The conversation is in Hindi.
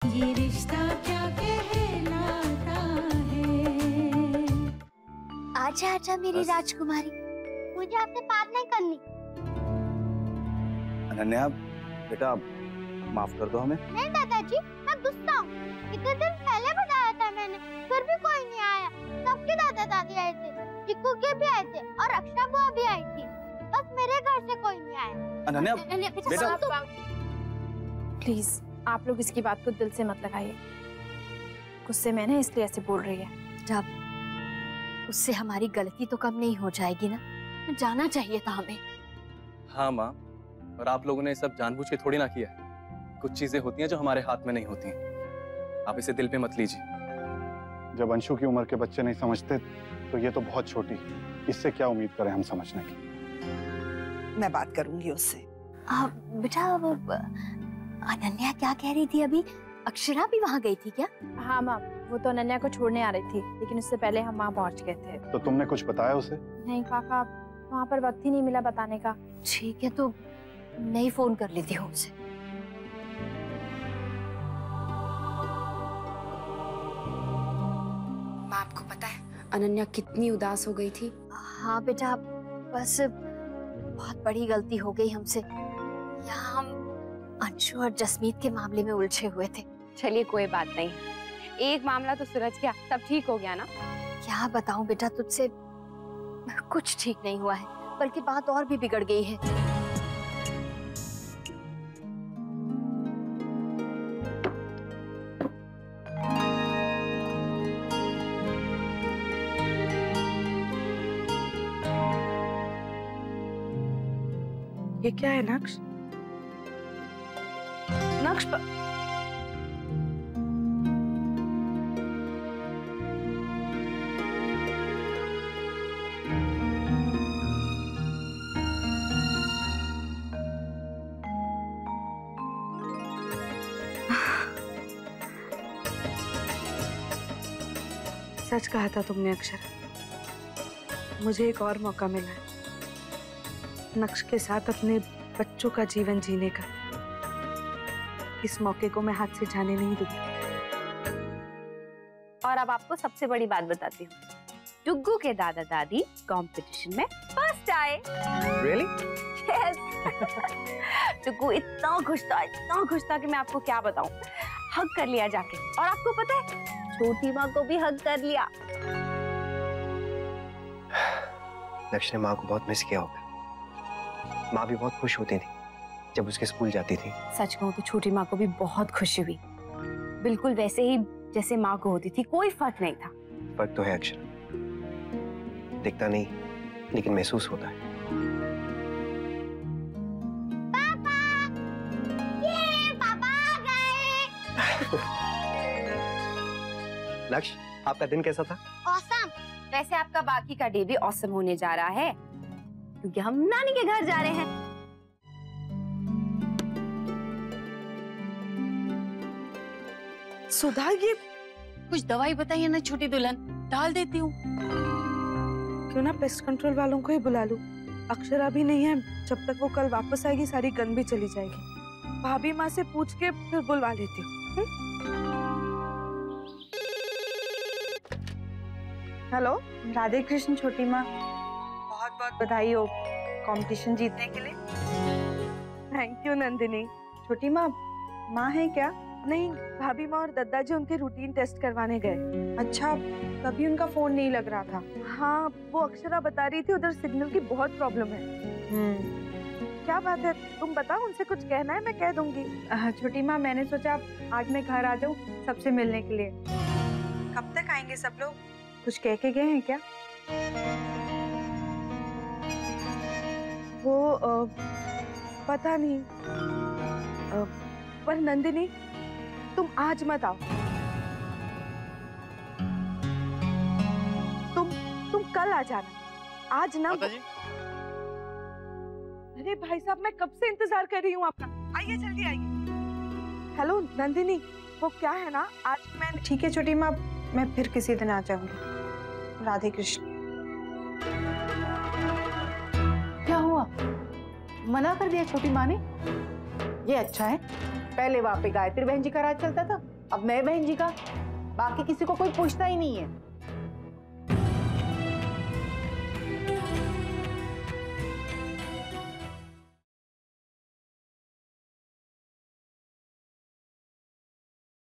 ये रिश्ता क्या कहलाता है। आजा आजा मेरी राजकुमारी, मुझे आपसे बात नहीं करनी। अनन्या बेटा माफ कर दो हमें। नहीं दादाजी, मैं गुस्सा हूँ। इतने दिन पहले बताया था मैंने, फिर भी कोई नहीं आया। सबके दादा दादी आए थे, चिक्कू के भी आए थे और अक्षरा बुआ भी आई थी। बस मेरे घर से कोई नहीं आया। अनन्या बेटा प्लीज आप लोग इसकी बात को दिल से मत लगाइए। गुस्से में ना इसलिए ऐसे बोल रही है। जब उससे हमारी गलती तो कम नहीं हो जाएगी ना, जाना चाहिए था हमें। हाँ माँ, और आप लोगों ने सब जानबूझ के थोड़ी ना किया है। कुछ चीजें होती हैं जो हमारे हाथ में नहीं होती हैं। आप इसे दिल पे मत लीजिए। जब अंशु की उम्र के बच्चे नहीं समझते तो ये तो बहुत छोटी है, इससे क्या उम्मीद करें हम समझने की। मैं बात करूंगी उससे। बेटा वो अनन्या क्या कह रही थी अभी? अक्षरा भी वहाँ गई थी क्या? हाँ माँ, वो तो अनन्या को छोड़ने आ रही थी, लेकिन उससे पहले हम वहाँ पहुँच गए थे। तो तुमने कुछ बताया उसे? नहीं काका, वहाँ पर वक्त ही नहीं मिला बताने का। ठीक है, तो मैं ही फोन कर लेती हूँ उसे। माँ आपको पता है अनन्या कितनी उदास हो गई थी? हाँ बेटा, बस बहुत बड़ी गलती हो गई हमसे। यहाँ हम अंशु और जसमीत के मामले में उलझे हुए थे। चलिए कोई बात नहीं, एक मामला तो सुलझ गया, सब ठीक हो गया ना? क्या बताऊं बेटा तुझसे, कुछ ठीक नहीं हुआ है, बल्कि बात और भी बिगड़ गई है। ये क्या है नक्श? नक्श सच कहा था तुमने अक्षरा, मुझे एक और मौका मिला है नक्श के साथ अपने बच्चों का जीवन जीने का। इस मौके को मैं हाथ से जाने नहीं दूंगी। और अब आपको सबसे बड़ी बात बताती हूँ, डुग्गू के दादा दादी कंपटीशन में फर्स्ट आए। Really? Yes. डुग्गू इतना खुश था कि मैं आपको क्या बताऊं। हग कर लिया जाके, और आपको पता है छोटी माँ को भी हग कर लिया। नक्श ने माँ को बहुत मिस किया होगा। माँ भी बहुत खुश होती थी जब उसके स्कूल जाती थी। सच कहूं तो छोटी माँ को भी बहुत खुशी हुई, बिल्कुल वैसे ही जैसे माँ को होती थी, कोई फर्क नहीं था। फर्क तो है अक्षरा, दिखता नहीं लेकिन महसूस होता है। पापा, ये पापा आ गए। नक्श, आपका दिन कैसा था? ऑसम। वैसे आपका बाकी का डे भी ऑसम होने जा रहा है, क्योंकि हम नानी के घर जा रहे हैं। सुधा, ये कुछ दवाई बताइए ना छोटी दुल्हन, डाल देती हूँ। क्यों ना पेस्ट कंट्रोल वालों को ही बुला लूं। अक्षरा भी नहीं है, जब तक वो कल वापस आएगी सारी गंद भी चली जाएगी। भाभी माँ से पूछ के फिर बुलवा लेती हूँ। हेलो, राधे कृष्ण छोटी माँ, बहुत बहुत बधाई हो कंपटीशन जीतने के लिए। Thank you Nandini. छोटी माँ, माँ है क्या? नहीं, भाभी माँ और दद्दा जी उनके रूटीन टेस्ट करवाने गए। अच्छा, तभी उनका फोन नहीं लग रहा था। हाँ, वो अक्षरा बता रही थी उधर सिग्नल की बहुत प्रॉब्लम है। क्या बात है, तुम बताओ, उनसे कुछ कहना है मैं कह दूंगी। छोटी माँ, मैंने सोचा आज मैं घर आ जाऊँ सबसे मिलने के लिए। कब तक आएंगे सब लोग? कुछ कह के गए हैं क्या? वो पता नहीं। पर नंदिनी, तुम आज मत आओ। तुम कल आ जाना, आज ना। अरे भाई साहब, मैं कब से इंतजार कर रही हूँ आपका। आइए जल्दी आइए। हेलो नंदिनी, वो क्या है ना, आज मैं। ठीक है छोटी माँ, मैं फिर किसी दिन आ जाऊंगी। राधे कृष्ण। क्या हुआ, मना कर दिया छोटी माँ ने? ये अच्छा है, पहले वहाँ पे गायत्री बहन जी का राज चलता था, अब मैं बहन जी का। बाकी किसी को कोई पूछता ही नहीं है।